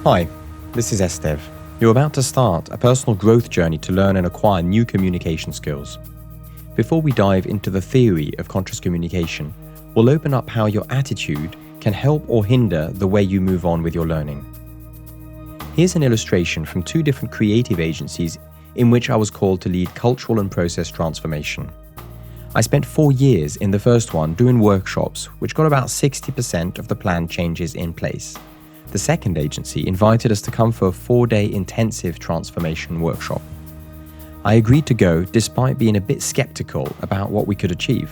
Hi, this is Estev. You're about to start a personal growth journey to learn and acquire new communication skills. Before we dive into the theory of conscious communication, we'll open up how your attitude can help or hinder the way you move on with your learning. Here's an illustration from two different creative agencies in which I was called to lead cultural and process transformation. I spent 4 years in the first one doing workshops, which got about 60% of the planned changes in place. The second agency invited us to come for a 4-day intensive transformation workshop. I agreed to go despite being a bit skeptical about what we could achieve.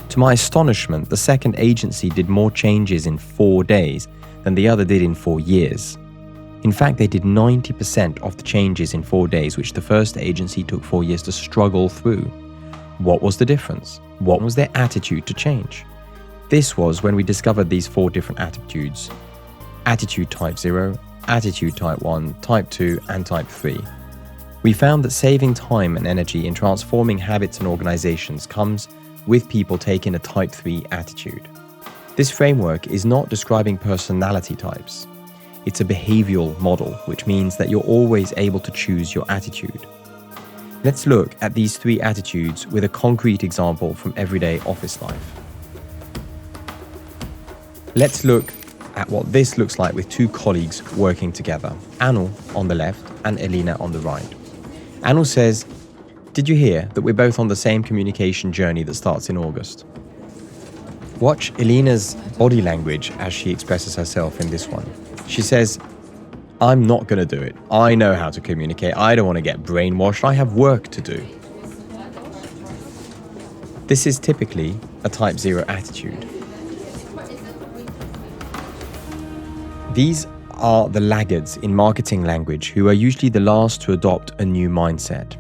To my astonishment, the second agency did more changes in 4 days than the other did in 4 years. In fact, they did 90% of the changes in 4 days, which the first agency took 4 years to struggle through. What was the difference? What was their attitude to change? This was when we discovered these 4 different attitudes. Attitude type 0, attitude type 1, type 2, and type 3. We found that saving time and energy in transforming habits and organizations comes with people taking a type 3 attitude. This framework is not describing personality types. It's a behavioral model, which means that you're always able to choose your attitude. Let's look at these 3 attitudes with a concrete example from everyday office life. Let's look at what this looks like with 2 colleagues working together, Anu on the left and Elena on the right. Anu says, "Did you hear that we're both on the same communication journey that starts in August?" Watch Elena's body language as she expresses herself in this one. She says, "I'm not going to do it. I know how to communicate. I don't want to get brainwashed. I have work to do." This is typically a type 0 attitude. These are the laggards in marketing language who are usually the last to adopt a new mindset.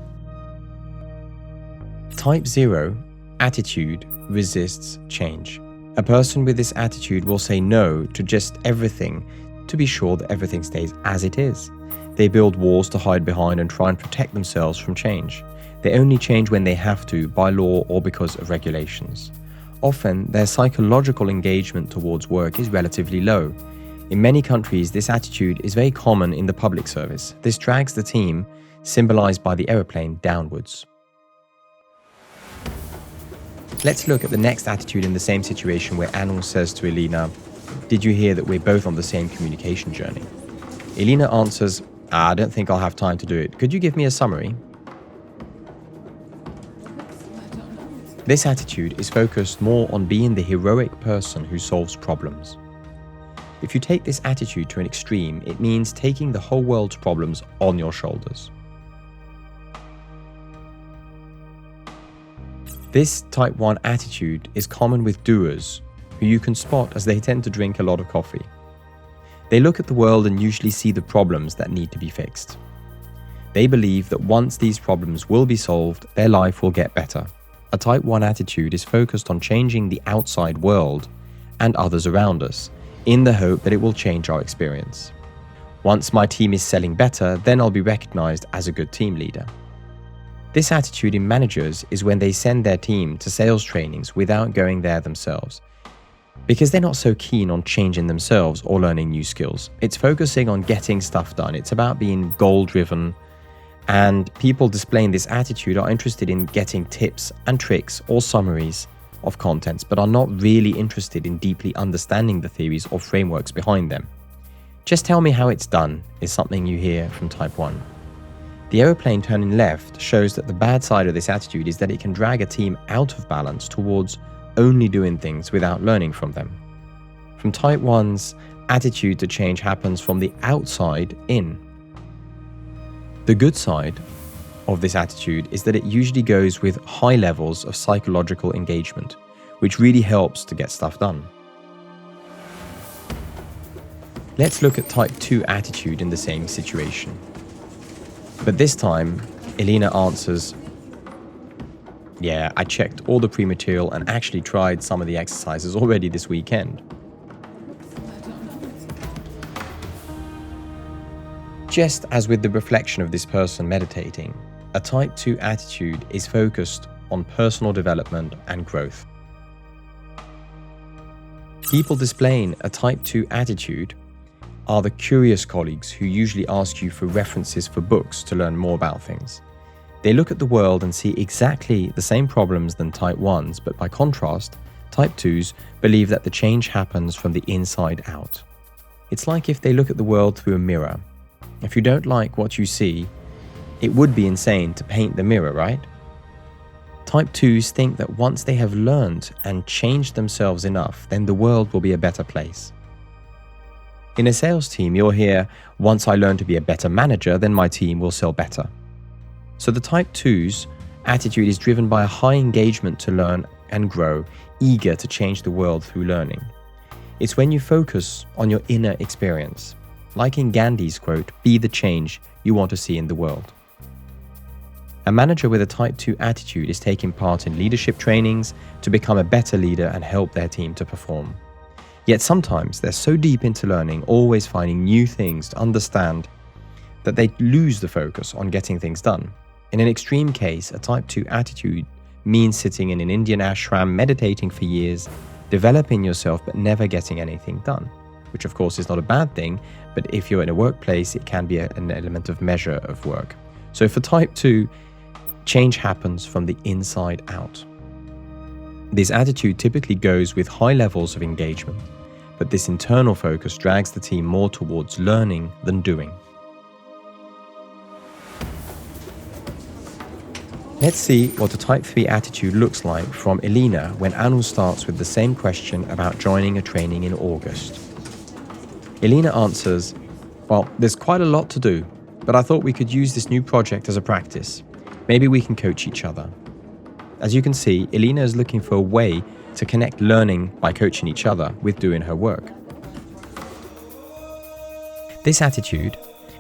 Type 0 attitude resists change. A person with this attitude will say no to just everything to be sure that everything stays as it is. They build walls to hide behind and try and protect themselves from change. They only change when they have to, by law or because of regulations. Often, their psychological engagement towards work is relatively low. In many countries, this attitude is very common in the public service. This drags the team, symbolized by the aeroplane, downwards. Let's look at the next attitude in the same situation where Anu says to Elena, "Did you hear that we're both on the same communication journey?" Elena answers, "I don't think I'll have time to do it. Could you give me a summary?" This attitude is focused more on being the heroic person who solves problems. If you take this attitude to an extreme, it means taking the whole world's problems on your shoulders. This type 1 attitude is common with doers, who you can spot as they tend to drink a lot of coffee. They look at the world and usually see the problems that need to be fixed. They believe that once these problems will be solved, their life will get better. A type 1 attitude is focused on changing the outside world and others around us, in the hope that it will change our experience. Once my team is selling better, then I'll be recognized as a good team leader. This attitude in managers is when they send their team to sales trainings without going there themselves, because they're not so keen on changing themselves or learning new skills. It's focusing on getting stuff done. It's about being goal-driven, and people displaying this attitude are interested in getting tips and tricks or summaries of contents, but are not really interested in deeply understanding the theories or frameworks behind them. "Just tell me how it's done" is something you hear from type 1. The aeroplane turning left shows that the bad side of this attitude is that it can drag a team out of balance towards only doing things without learning from them. From type 1's attitude to change happens from the outside in. The good side of this attitude is that it usually goes with high levels of psychological engagement, which really helps to get stuff done. Let's look at type 2 attitude in the same situation. But this time, Elena answers, "Yeah, I checked all the pre-material and actually tried some of the exercises already this weekend." Just as with the reflection of this person meditating, a type 2 attitude is focused on personal development and growth. People displaying a type 2 attitude are the curious colleagues who usually ask you for references for books to learn more about things. They look at the world and see exactly the same problems than type 1s, but by contrast, type 2s believe that the change happens from the inside out. It's like if they look at the world through a mirror. If you don't like what you see, it would be insane to paint the mirror, right? Type 2s think that once they have learned and changed themselves enough, then the world will be a better place. In a sales team, you'll hear, once I learn to be a better manager, then my team will sell better. So the type 2's attitude is driven by a high engagement to learn and grow, eager to change the world through learning. It's when you focus on your inner experience. Like in Gandhi's quote, be the change you want to see in the world. A manager with a type 2 attitude is taking part in leadership trainings to become a better leader and help their team to perform. Yet sometimes they're so deep into learning, always finding new things to understand, that they lose the focus on getting things done. In an extreme case, a type 2 attitude means sitting in an Indian ashram, meditating for years, developing yourself but never getting anything done, which of course is not a bad thing, but if you're in a workplace, it can be an element of measure of work. So for type 2, change happens from the inside out. This attitude typically goes with high levels of engagement, but this internal focus drags the team more towards learning than doing. Let's see what a type 3 attitude looks like from Elena when Anu starts with the same question about joining a training in August. Elena answers, well, there's quite a lot to do, but I thought we could use this new project as a practice. Maybe we can coach each other. As you can see, Elena is looking for a way to connect learning by coaching each other with doing her work. This attitude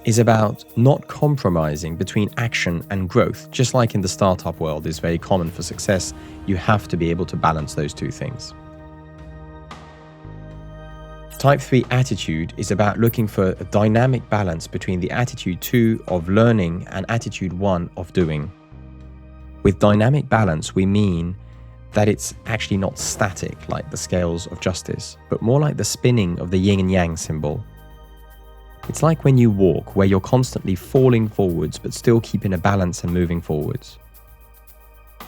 is about not compromising between action and growth. Just like in the startup world is very common for success, you have to be able to balance those two things. Type 3 attitude is about looking for a dynamic balance between the attitude 2 of learning and attitude 1 of doing. With dynamic balance, we mean that it's actually not static like the scales of justice, but more like the spinning of the yin and yang symbol. It's like when you walk, where you're constantly falling forwards but still keeping a balance and moving forwards.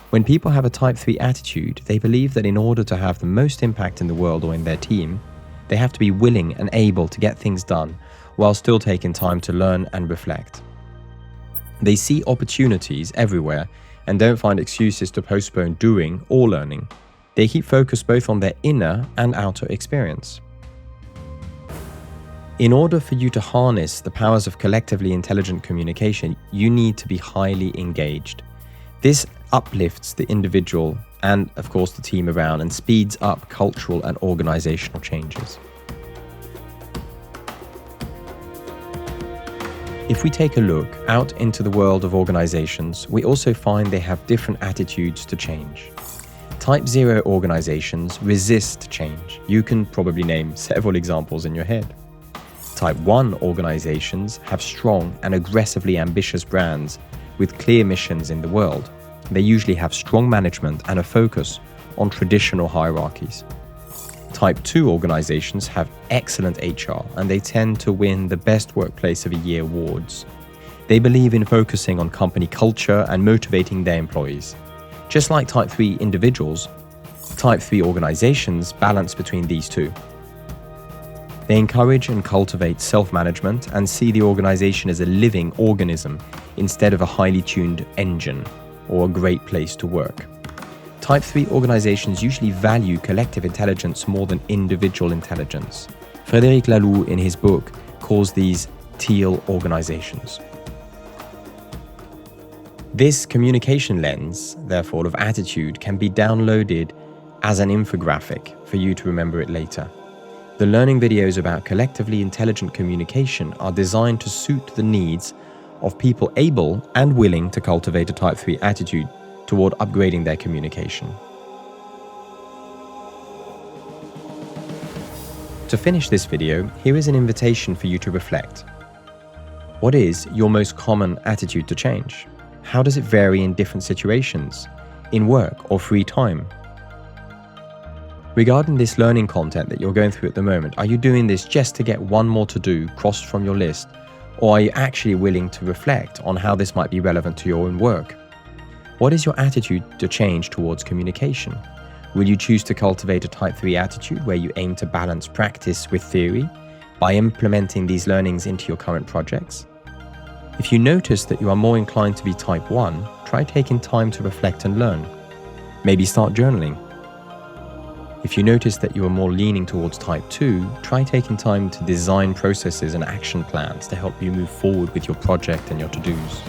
When people have a type 3 attitude, they believe that in order to have the most impact in the world or in their team, they have to be willing and able to get things done while still taking time to learn and reflect. They see opportunities everywhere and don't find excuses to postpone doing or learning. They keep focused both on their inner and outer experience. In order for you to harness the powers of collectively intelligent communication, you need to be highly engaged. This uplifts the individual and, of course, the team around and speeds up cultural and organizational changes. If we take a look out into the world of organizations, we also find they have different attitudes to change. Type 0 organizations resist change. You can probably name several examples in your head. Type 1 organizations have strong and aggressively ambitious brands with clear missions in the world. They usually have strong management and a focus on traditional hierarchies. Type 2 organizations have excellent HR and they tend to win the Best Workplace of the Year awards. They believe in focusing on company culture and motivating their employees. Just like Type 3 individuals, Type 3 organizations balance between these two. They encourage and cultivate self-management and see the organization as a living organism instead of a highly tuned engine or a great place to work. Type 3 organizations usually value collective intelligence more than individual intelligence. Frédéric Laloux, in his book, calls these TEAL organizations. This communication lens, therefore, of attitude can be downloaded as an infographic for you to remember it later. The learning videos about collectively intelligent communication are designed to suit the needs of people able and willing to cultivate a Type 3 attitude toward upgrading their communication. To finish this video, here is an invitation for you to reflect. What is your most common attitude to change? How does it vary in different situations, in work or free time? Regarding this learning content that you're going through at the moment, are you doing this just to get one more to do crossed from your list? Or are you actually willing to reflect on how this might be relevant to your own work? What is your attitude to change towards communication? Will you choose to cultivate a Type 3 attitude where you aim to balance practice with theory by implementing these learnings into your current projects? If you notice that you are more inclined to be Type 1, try taking time to reflect and learn. Maybe start journaling. If you notice that you are more leaning towards Type 2, try taking time to design processes and action plans to help you move forward with your project and your to-dos.